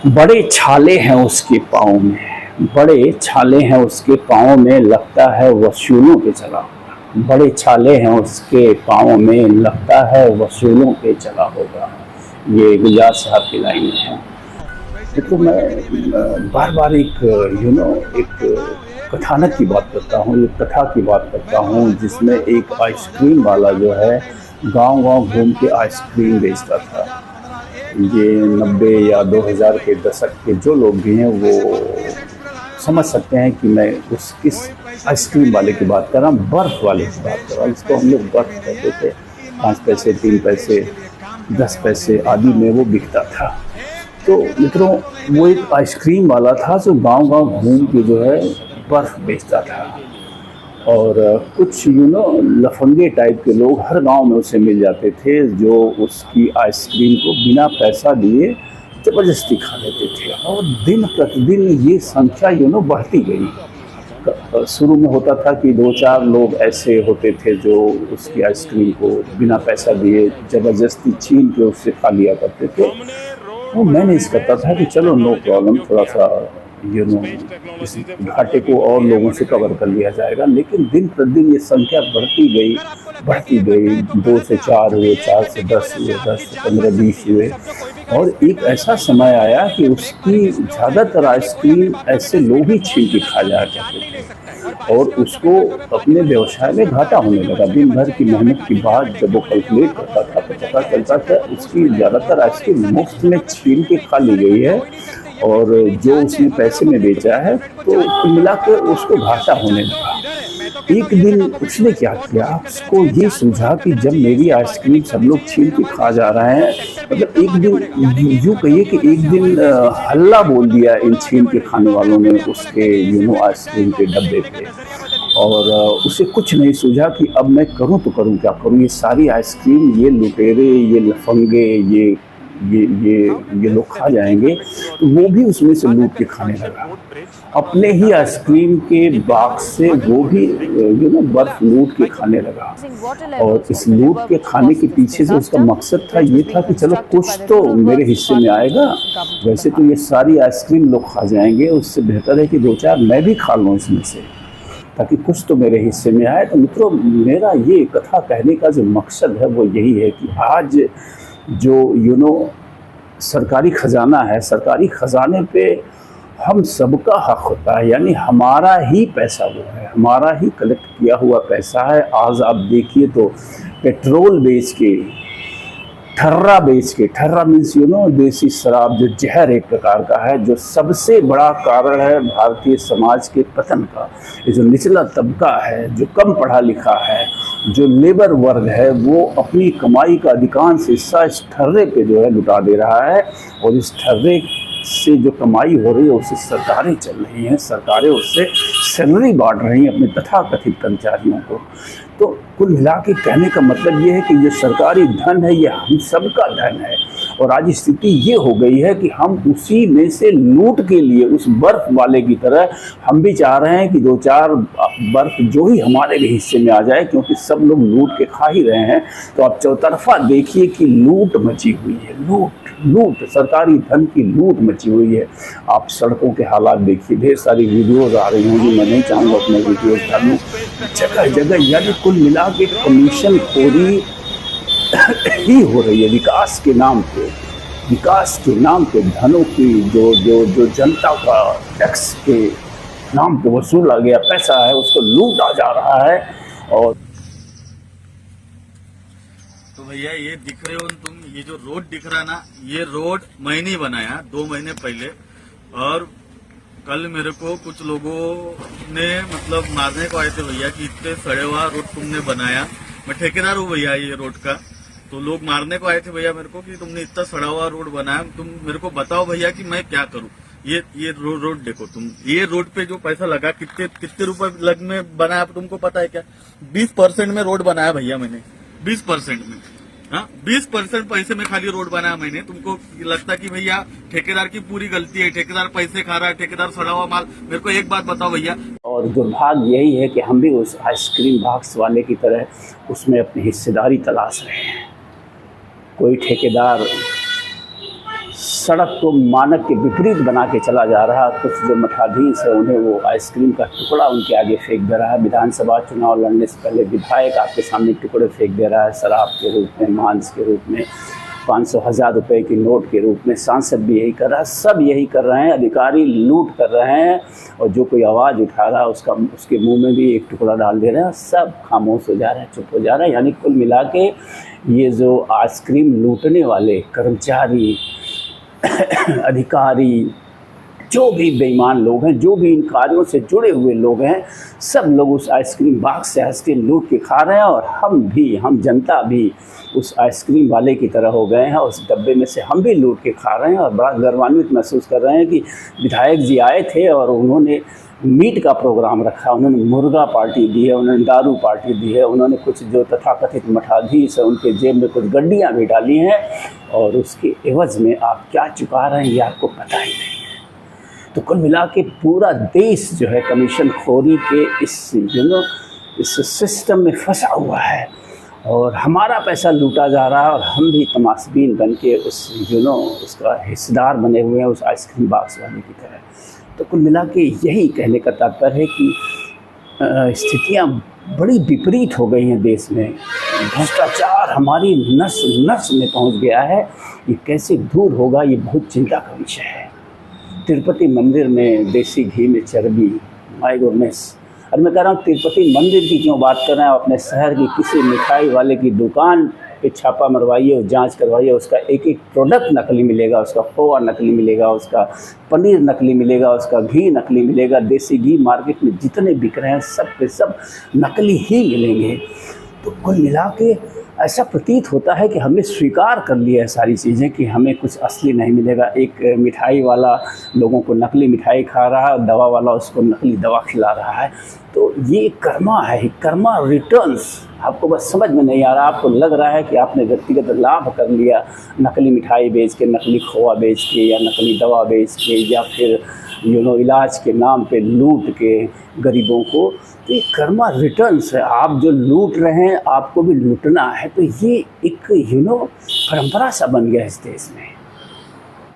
बड़े छाले हैं उसके पाँव में, बड़े छाले हैं उसके पाँव में, लगता है वसूलों पे चला होगा। बड़े छाले हैं उसके पाँव में, लगता है वसूलों पे चला होगा। ये गुलजार साहब की लाइन है। देखो मैं बार बार एक एक कथानक की बात करता हूँ, एक कथा की बात करता हूँ, जिसमें एक आइसक्रीम वाला जो है गांव गांव घूम के आइसक्रीम बेचता था। ये 90 या 2000 के दशक के जो लोग भी हैं वो समझ सकते हैं कि मैं उस किस आइसक्रीम वाले की बात कर रहा हूँ, बर्फ़ वाले की बात कर रहा हूँ। इसको हम लोग बर्फ़ कहते थे। 5 पैसे, 3 पैसे, 10 पैसे आदि में वो बिकता था। तो मित्रों, वो एक आइसक्रीम वाला था जो गांव गांव घूम के जो है बर्फ़ बेचता था। और कुछ लफंगे टाइप के लोग हर गांव में उसे मिल जाते थे, जो उसकी आइसक्रीम को बिना पैसा दिए ज़बरदस्ती खा लेते थे। और दिन प्रतिदिन ये संख्या बढ़ती गई। शुरू में होता था कि 2-4 लोग ऐसे होते थे जो उसकी आइसक्रीम को बिना पैसा दिए ज़बरदस्ती छीन के उससे खा लिया करते थे। वो मैनेज करता था कि चलो नो प्रॉब्लम, थोड़ा सा इस घाटे को और लोगों से कवर कर लिया जाएगा। लेकिन दिन प्रतिदिन ये संख्या बढ़ती गई। 2 से 4 हुए, 4 से 10 हुए, 10 से 15, 20 हुए। और एक ऐसा समय आया कि उसकी ज़्यादातर आइसक्रीम ऐसे लोग ही छीन के खा जाया करते थे, और उसको अपने व्यवसाय में घाटा होने लगा। दिन भर की मेहनत के बाद जब वो कैलकुलेट करता था तो पता चलता था उसकी ज़्यादातर आइसक्रीम मुफ्त में छीन के खा ली गई है, और जो उसने पैसे में बेचा है तो कुल मिलाकर उसको घाटा होने लगा। एक दिन उसने क्या किया, उसको ये सूझा कि जब मेरी आइसक्रीम सब लोग छीन के खा जा रहे हैं, मतलब एक दिन यूँ कहिए कि एक दिन हल्ला बोल दिया इन छीन के खाने वालों ने उसके आइसक्रीम के डब्बे पे। और उसे कुछ नहीं सूझा कि अब मैं करूं तो करूं क्या करूं। ये सारी आइसक्रीम ये लुटेरे, ये लफंगे, ये लोग खा जाएंगे। तो वो भी उसमें से लूट के खाने लगा। अपने ही आइसक्रीम के बाग से वो भी बर्फ लूट के खाने लगा। और इस लूट के खाने के पीछे से उसका मकसद था, ये था कि चलो कुछ तो मेरे हिस्से में आएगा। वैसे तो ये सारी आइसक्रीम लोग खा जाएंगे, उससे बेहतर है कि 2-4 मैं भी खा लूँ इसमें से, ताकि कुछ तो मेरे हिस्से में आए। तो मित्रों, मेरा ये कथा कहने का जो मकसद है वो यही है कि आज जो सरकारी ख़जाना है, सरकारी ख़जाने पे हम सबका हक होता है। यानी हमारा ही पैसा वो है, हमारा ही कलेक्ट किया हुआ पैसा है। आज आप देखिए तो पेट्रोल बेच के, ठर्रा बेच के, ठर्रा मीन्स देसी शराब, जो जहर एक प्रकार का है, जो सबसे बड़ा कारण है भारतीय समाज के पतन का। ये जो निचला तबका है, जो कम पढ़ा लिखा है, जो लेबर वर्ग है, वो अपनी कमाई का अधिकांश हिस्सा इस ठर्रे पे जो है लुटा दे रहा है। और इस ठर्रे से जो कमाई हो रही है उससे सरकारें चल रही हैं, सरकारें उससे सैलरी बांट रही हैं अपने तथाकथित कर्मचारियों को। तो कुल मिला के कहने का मतलब ये है कि ये सरकारी धन है, ये हम सबका धन है। और आज स्थिति ये हो गई है कि हम उसी में से लूट के लिए, उस बर्फ वाले की तरह, हम भी चाह रहे हैं कि 2-4 बर्फ जो ही हमारे भी हिस्से में आ जाए, क्योंकि सब लोग लूट के खा ही रहे हैं। तो आप चौतरफा देखिए कि लूट मची हुई है, लूट, सरकारी धन की लूट मची हुई है। आप सड़कों के हालात देखिए, ढेर सारी वीडियोज़ आ रही होंगी, मैं नहीं चाहूँगा अपने वीडियोज़ डालूँ। जगह जगह यानी कुल मिला के कमीशन खोरी ही हो रही है विकास के नाम पे। विकास के नाम पे धनों की जो जनता का टैक्स के नाम पे वसूला गया पैसा है, उसको लूटा जा रहा है। और तो भैया ये दिख रहे हो तुम, ये जो रोड दिख रहा ना, ये रोड मैंने बनाया 2 महीने पहले। और कल मेरे को कुछ लोगों ने मतलब मारने को आए थे भैया कि इतने सड़े हुआ रोड तुमने बनाया। मैं ठेकेदार हूँ भैया ये रोड का। तो लोग मारने को आए थे भैया मेरे को कि तुमने इतना सड़ा हुआ रोड बनाया, तुम मेरे को बताओ भैया कि मैं क्या करूँ। ये रोड देखो तुम, ये रोड पे जो पैसा लगा, कितने रुपए लग में बनाया तुमको पता है क्या? 20% में रोड बनाया भैया मैंने, 20% में। हाँ, 20% पैसे में खाली रोड बनाया मैंने। तुमको लगता कि भैया ठेकेदार की पूरी गलती है, ठेकेदार पैसे खा रहा है, ठेकेदार सड़ा हुआ माल। मेरे को एक बात बताओ भैया। और दुर्भाग्य यही है कि हम भी उस आइसक्रीम बॉक्स वाले की तरह उसमें अपनी हिस्सेदारी तलाश रहे हैं। कोई ठेकेदार सड़क को मानक के विपरीत बना के चला जा रहा है। कुछ जो मठाधीश है उन्हें वो आइसक्रीम का टुकड़ा उनके आगे फेंक दे रहा है। विधानसभा चुनाव लड़ने से पहले विधायक आपके सामने टुकड़े फेंक दे रहा है, शराब के रूप में, मांस के रूप में, 500,000 रुपये की नोट के रूप में। सांसद भी यही कर रहा है, सब यही कर रहे हैं, अधिकारी लूट कर रहे हैं, और जो कोई आवाज़ उठा रहा है उसके मुंह में भी एक टुकड़ा डाल दे रहे हैं। सब खामोश हो जा रहे हैं, चुप हो जा रहे हैं। यानी कुल मिला के ये जो आइसक्रीम लूटने वाले कर्मचारी, अधिकारी, जो भी बेईमान लोग हैं, जो भी इन कार्यों से जुड़े हुए लोग हैं, सब लोग उस आइसक्रीम बाग से आइसक्रीम लूट के खा रहे हैं। और हम जनता भी उस आइसक्रीम वाले की तरह हो गए हैं, उस डब्बे में से हम भी लूट के खा रहे हैं। और बड़ा गर्वान्वित महसूस कर रहे हैं कि विधायक जी आए थे और उन्होंने मीट का प्रोग्राम रखा, उन्होंने मुर्गा पार्टी दी है, उन्होंने दारू पार्टी दी है, उन्होंने कुछ जो तथाकथित मठाधीश है उनके जेब में कुछ गड्डियाँ भी डाली हैं, और उसके एवज में आप क्या चुका रहे हैं ये आपको पता ही नहीं है। तो कुल मिला के पूरा देश जो है कमीशन खोरी के इस सिस्टम में फंसा हुआ है, और हमारा पैसा लूटा जा रहा है, और हम भी तमाशबीन बन के उसका हिस्सेदार बने हुए हैं उस आइसक्रीम बॉक्स वाले की तरह। तो कुल मिला के यही कहने का तात्पर्य है कि स्थितियाँ बड़ी विपरीत हो गई हैं देश में। भ्रष्टाचार हमारी नस नस में पहुंच गया है। ये कैसे दूर होगा, ये बहुत चिंता का विषय है। तिरुपति मंदिर में देसी घी में चर्बी, माय गॉडनेस। और मैं कह रहा हूँ तिरुपति मंदिर की क्यों बात कर रहे हैं, अपने शहर की किसी मिठाई वाले की दुकान पे छापा मरवाइए और जांच करवाइए, उसका एक एक प्रोडक्ट नकली मिलेगा, उसका खोआ नकली मिलेगा, उसका पनीर नकली मिलेगा, उसका घी नकली मिलेगा। देसी घी मार्केट में जितने बिक रहे हैं सब के सब नकली ही मिलेंगे। तो कुल मिला के ऐसा प्रतीत होता है कि हमने स्वीकार कर लिया है सारी चीज़ें कि हमें कुछ असली नहीं मिलेगा। एक मिठाई वाला लोगों को नकली मिठाई खा रहा है और दवा वाला उसको नकली दवा खिला रहा है। तो ये कर्मा है, कर्मा रिटर्न्स। आपको बस समझ में नहीं आ रहा, आपको लग रहा है कि आपने व्यक्तिगत लाभ कर लिया नकली मिठाई बेच के, नकली खोआ बेच के, या नकली दवा बेच के, या फिर इलाज के नाम पे लूट के गरीबों को। तो ये कर्मा रिटर्न्स है। आप जो लूट रहे हैं आपको भी लूटना है। तो ये एक परंपरा सा बन गया इस देश में।